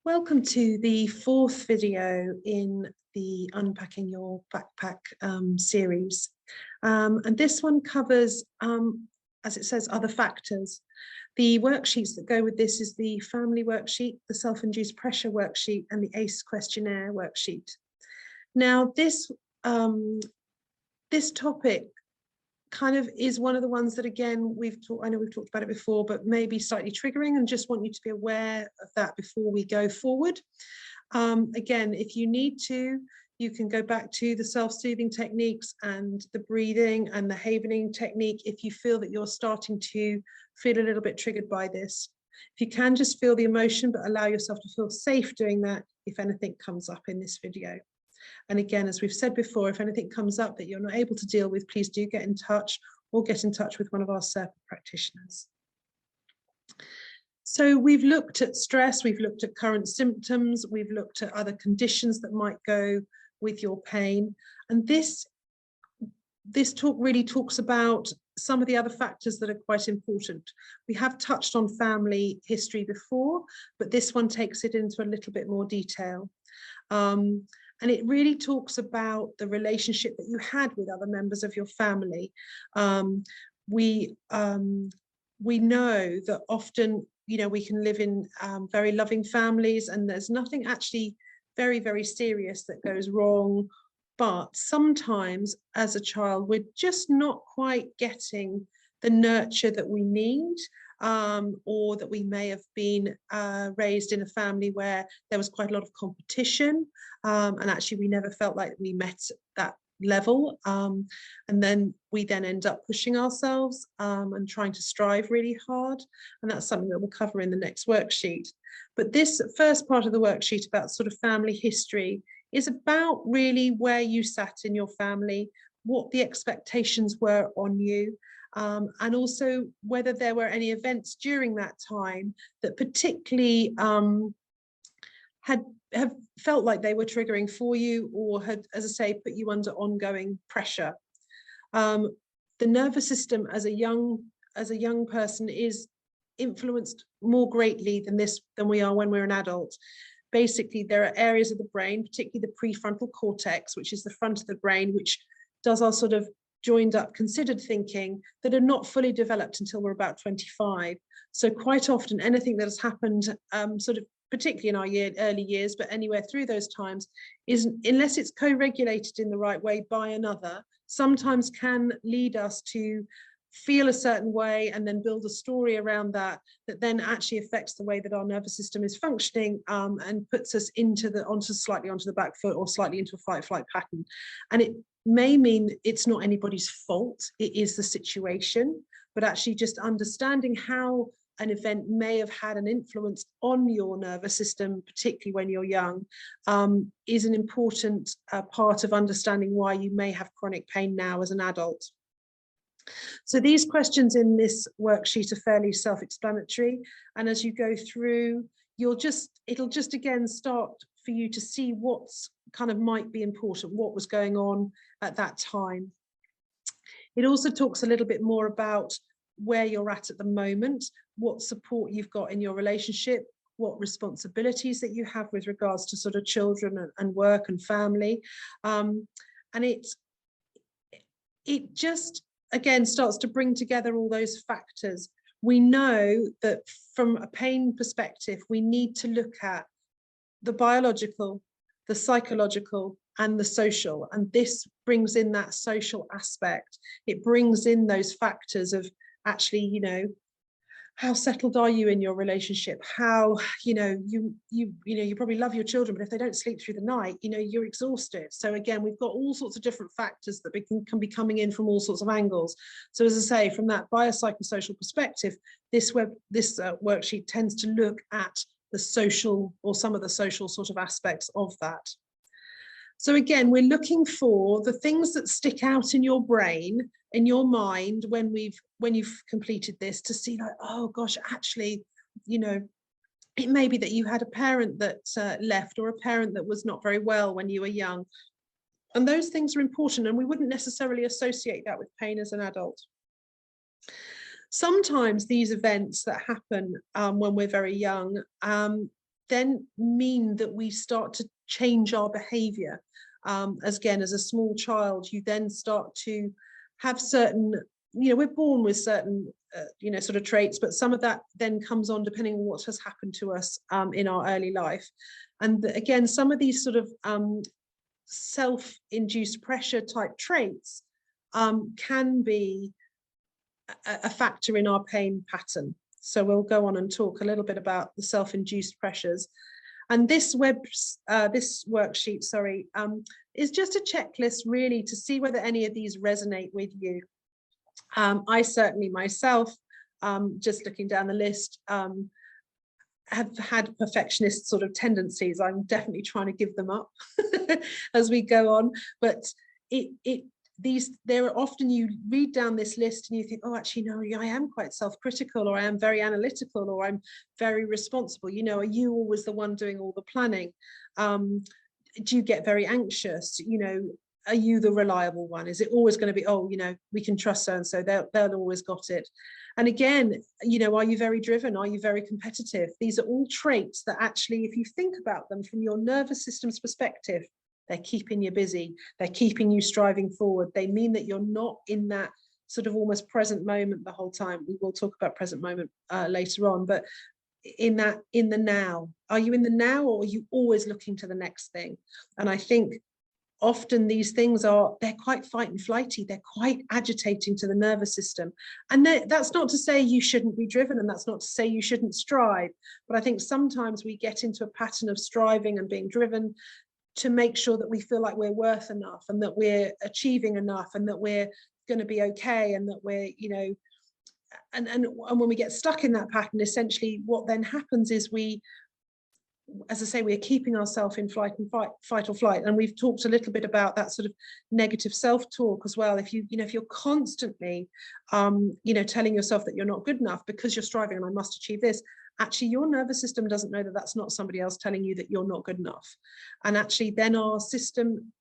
Welcome to the fourth video in the Unpacking Your Backpack series. And this one covers, as it says, other factors. The worksheets that go with this is the family worksheet, the self-induced pressure worksheet, and the ACE questionnaire worksheet. Now, this topic kind of is one of the ones that, again, I know we've talked about it before, but maybe slightly triggering, and just want you to be aware of that before we go forward. Again, if you need to, you can go back to the self-soothing techniques and the breathing and the havening technique if you feel that you're starting to feel a little bit triggered by this. If you can, just feel the emotion, but allow yourself to feel safe doing that if anything comes up in this video. And again, as we've said before, if anything comes up that you're not able to deal with, please do get in touch or get in touch with one of our SERPA practitioners. So we've looked at stress, we've looked at current symptoms, we've looked at other conditions that might go with your pain. And this talk really talks about some of the other factors that are quite important. We have touched on family history before, but this one takes it into a little bit more detail. And it really talks about the relationship that you had with other members of your family. We know that often, we can live in very loving families, and there's nothing actually very, very serious that goes wrong. But sometimes as a child, we're just not quite getting the nurture that we need. Or that we may have been raised in a family where there was quite a lot of competition, and actually we never felt like we met that level, and then we end up pushing ourselves and trying to strive really hard, and that's something that we'll cover in the next worksheet. But this first part of the worksheet about sort of family history is about really where you sat in your family, what the expectations were on you, and also whether there were any events during that time that particularly have felt like they were triggering for you, or had, as I say, put you under ongoing pressure. The nervous system as a young person is influenced more greatly than we are when we're an adult. Basically, there are areas of the brain, particularly the prefrontal cortex, which is the front of the brain, which does our sort of joined up considered thinking, that are not fully developed until we're about 25. So quite often anything that has happened sort of particularly in our early years, but anywhere through those times, is, unless it's co-regulated in the right way by another, sometimes can lead us to feel a certain way and then build a story around that then actually affects the way that our nervous system is functioning, and puts us slightly onto the back foot, or slightly into a fight-flight pattern. And it may mean it's not anybody's fault, it is the situation, but actually just understanding how an event may have had an influence on your nervous system, particularly when you're young, is an important part of understanding why you may have chronic pain now as an adult. So these questions in this worksheet are fairly self-explanatory, and as you go through, it'll just again start for you to see what's kind of might be important, what was going on at that time. It also talks a little bit more about where you're at the moment, what support you've got in your relationship, what responsibilities that you have with regards to sort of children and work and family. And it just, again, starts to bring together all those factors. We know that from a pain perspective, we need to look at the biological, the psychological, and the social. And this brings in that social aspect. It brings in those factors of actually, how settled are you in your relationship? How, you probably love your children, but if they don't sleep through the night, you're exhausted. So again, we've got all sorts of different factors that can be coming in from all sorts of angles. So as I say, from that biopsychosocial perspective, this worksheet tends to look at the social, or some of the social sort of aspects of that. So again, we're looking for the things that stick out in your brain, in your mind, when you've completed this, to see like, oh gosh, actually, it may be that you had a parent that left, or a parent that was not very well when you were young. And those things are important, and we wouldn't necessarily associate that with pain as an adult. Sometimes these events that happen when we're very young, then mean that we start to change our behavior. Again, as a small child, you then start to have certain, we're born with certain, sort of traits, but some of that then comes on depending on what has happened to us in our early life. And again, some of these sort of self-induced pressure type traits can be a factor in our pain pattern. So we'll go on and talk a little bit about the self-induced pressures. And this worksheet, is just a checklist really to see whether any of these resonate with you. I certainly myself, just looking down the list, have had perfectionist sort of tendencies. I'm definitely trying to give them up as we go on, but there are often, you read down this list and you think, oh, actually, no, I am quite self-critical, or I am very analytical, or I'm very responsible. Are you always the one doing all the planning? Do you get very anxious? Are you the reliable one? Is it always going to be, oh, we can trust so-and-so, they'll always got it? And again, are you very driven? Are you very competitive? These are all traits that actually, if you think about them from your nervous system's perspective, they're keeping you busy. They're keeping you striving forward. They mean that you're not in that sort of almost present moment the whole time. We will talk about present moment later on, but in the now. Are you in the now, or are you always looking to the next thing? And I think often these things they're quite fight and flighty. They're quite agitating to the nervous system. And that's not to say you shouldn't be driven, and that's not to say you shouldn't strive. But I think sometimes we get into a pattern of striving and being driven to make sure that we feel like we're worth enough, and that we're achieving enough, and that we're going to be okay, and that we're, and when we get stuck in that pattern, essentially what then happens is as I say, we're keeping ourselves in fight or flight. And we've talked a little bit about that sort of negative self-talk as well. If you're constantly, telling yourself that you're not good enough because you're striving and I must achieve this, actually your nervous system doesn't know that that's not somebody else telling you that you're not good enough. And actually then our system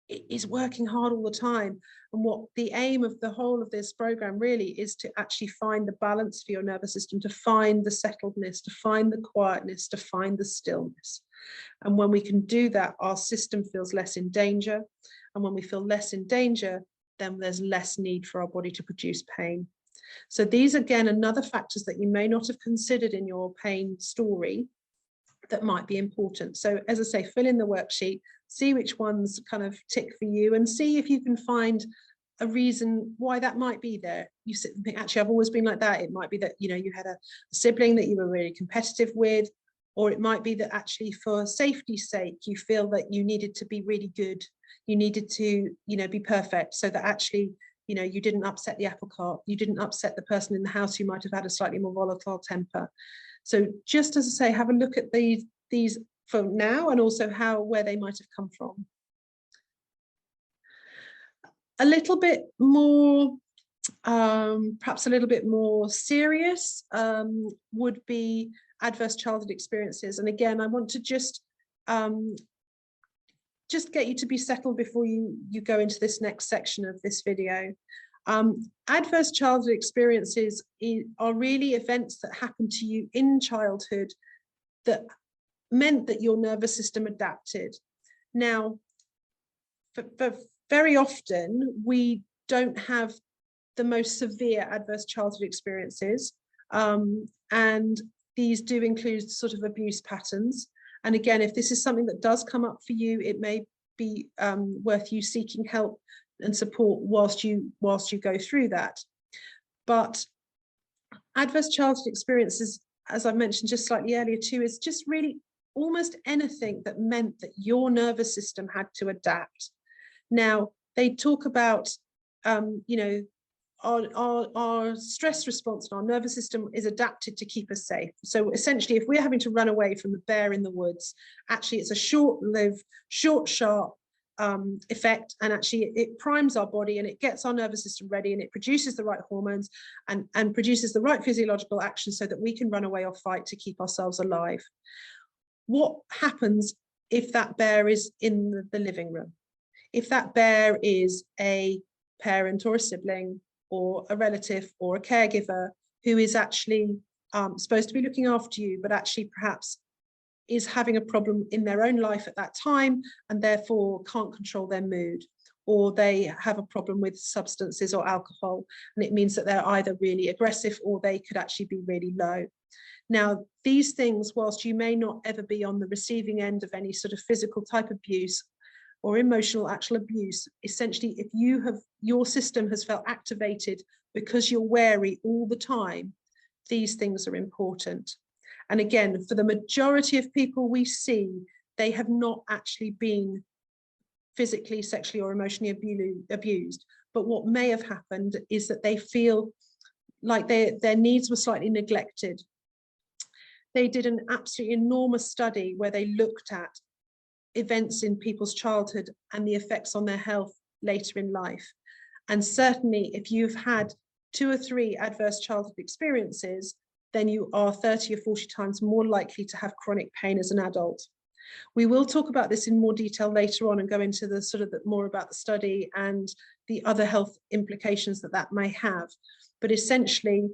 is working hard all the time. And what the aim of the whole of this program really is to actually find the balance for your nervous system, to find the settledness, to find the quietness, to find the stillness. And when we can do that, our system feels less in danger. And when we feel less in danger, then there's less need for our body to produce pain. So these, again, another factors that you may not have considered in your pain story that might be important. So as I say, fill in the worksheet, see which ones kind of tick for you, and see if you can find a reason why that might be there. You sit and think, actually, I've always been like that. It might be that, you had a sibling that you were really competitive with, or it might be that actually for safety's sake, you feel that you needed to be really good. You needed to, be perfect, so that actually, you didn't upset the apple cart. You didn't upset the person in the house who might have had a slightly more volatile temper. So just as I say, have a look at these for now, and also where they might have come from. A little bit more, perhaps a little bit more serious would be adverse childhood experiences. And again, I want to just get you to be settled before you go into this next section of this video. Adverse childhood experiences are really events that happen to you in childhood that meant that your nervous system adapted. Now, very often we don't have the most severe adverse childhood experiences, and these do include sort of abuse patterns. And again, if this is something that does come up for you, it may be worth you seeking help and support whilst you go through that. But adverse childhood experiences, as I mentioned just slightly earlier too, is just really almost anything that meant that your nervous system had to adapt. Now, they talk about, our stress response and our nervous system is adapted to keep us safe. So essentially, if we're having to run away from the bear in the woods, actually it's a short-lived, sharp effect, and actually it primes our body and it gets our nervous system ready, and it produces the right hormones and produces the right physiological action so that we can run away or fight to keep ourselves alive. What happens if that bear is in the living room? If that bear is a parent or a sibling or a relative or a caregiver who is actually supposed to be looking after you, but actually perhaps is having a problem in their own life at that time and therefore can't control their mood, or they have a problem with substances or alcohol, and it means that they're either really aggressive or they could actually be really low. Now, these things, whilst you may not ever be on the receiving end of any sort of physical type abuse or emotional actual abuse, essentially, if your system has felt activated because you're wary all the time, these things are important. And again, for the majority of people we see, they have not actually been physically, sexually, or emotionally abused. But what may have happened is that they feel like their needs were slightly neglected. They did an absolutely enormous study where they looked at events in people's childhood and the effects on their health later in life. And certainly, if you've had 2 or 3 adverse childhood experiences, then you are 30 or 40 times more likely to have chronic pain as an adult. We will talk about this in more detail later on and go into the sort of more about the study and the other health implications that that may have. But essentially,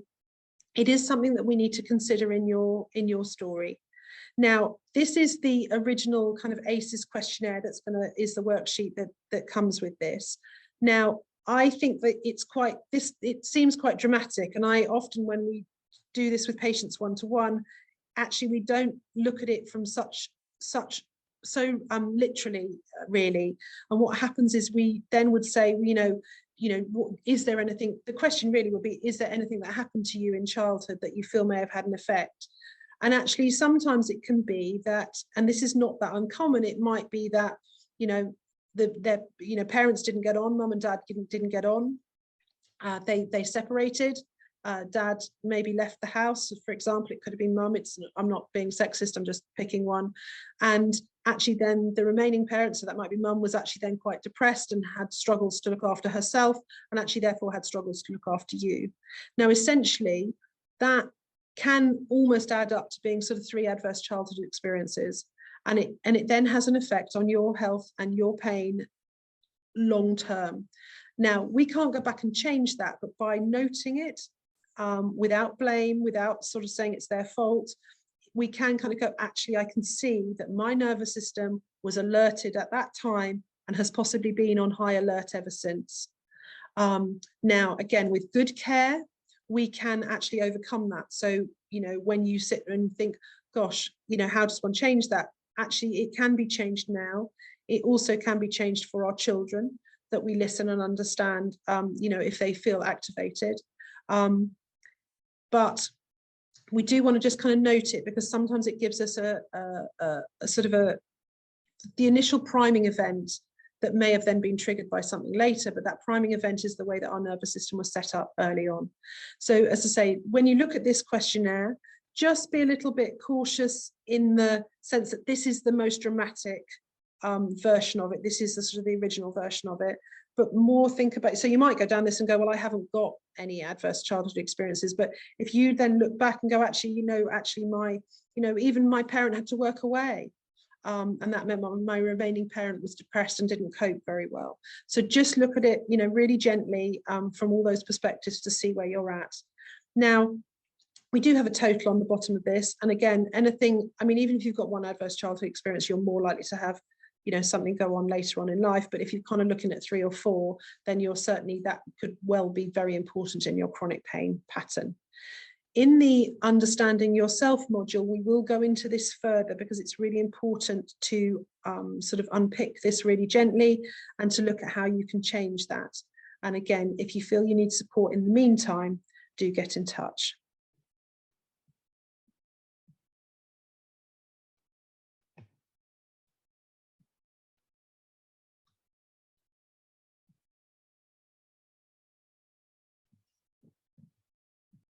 it is something that we need to consider in your story. Now, this is the original kind of ACEs questionnaire is the worksheet that comes with this. Now, I think that it seems quite dramatic, and I often, when we do this with patients one-to-one, actually we don't look at it from so literally, really. And what happens is we then would say, is there anything, the question really would be, is there anything that happened to you in childhood that you feel may have had an effect? And actually, sometimes it can be that, and this is not that uncommon, it might be that, their parents didn't get on, mum and dad didn't get on, they separated, dad maybe left the house, for example. It could have been mum. I'm not being sexist, I'm just picking one. And actually then the remaining parent, so that might be mum, was actually then quite depressed and had struggles to look after herself, and actually therefore had struggles to look after you. Now, essentially, that can almost add up to being sort of 3 adverse childhood experiences, and it then has an effect on your health and your pain long term. Now, we can't go back and change that, but by noting it without blame, without sort of saying it's their fault, we can kind of go, actually, I can see that my nervous system was alerted at that time and has possibly been on high alert ever since. Now, again, with good care, we can actually overcome that. So, when you sit and think, gosh, how does one change that? Actually, it can be changed now. It also can be changed for our children, that we listen and understand, if they feel activated. But we do want to just kind of note it, because sometimes it gives us a sort of the initial priming event that may have then been triggered by something later, but that priming event is the way that our nervous system was set up early on. So, as I say, when you look at this questionnaire, just be a little bit cautious in the sense that this is the most dramatic version of it. This is the sort of the original version of it, but more think about it. So you might go down this and go, well, I haven't got any adverse childhood experiences. But if you then look back and go, actually, even my parent had to work away. And that meant my remaining parent was depressed and didn't cope very well. So just look at it, really gently from all those perspectives to see where you're at. Now, we do have a total on the bottom of this. And again, anything, even if you've got 1 adverse childhood experience, you're more likely to have, something go on later on in life. But if you're kind of looking at 3 or 4, then that could well be very important in your chronic pain pattern. In the Understanding Yourself module, we will go into this further, because it's really important to sort of unpick this really gently and to look at how you can change that. And again, if you feel you need support in the meantime, do get in touch.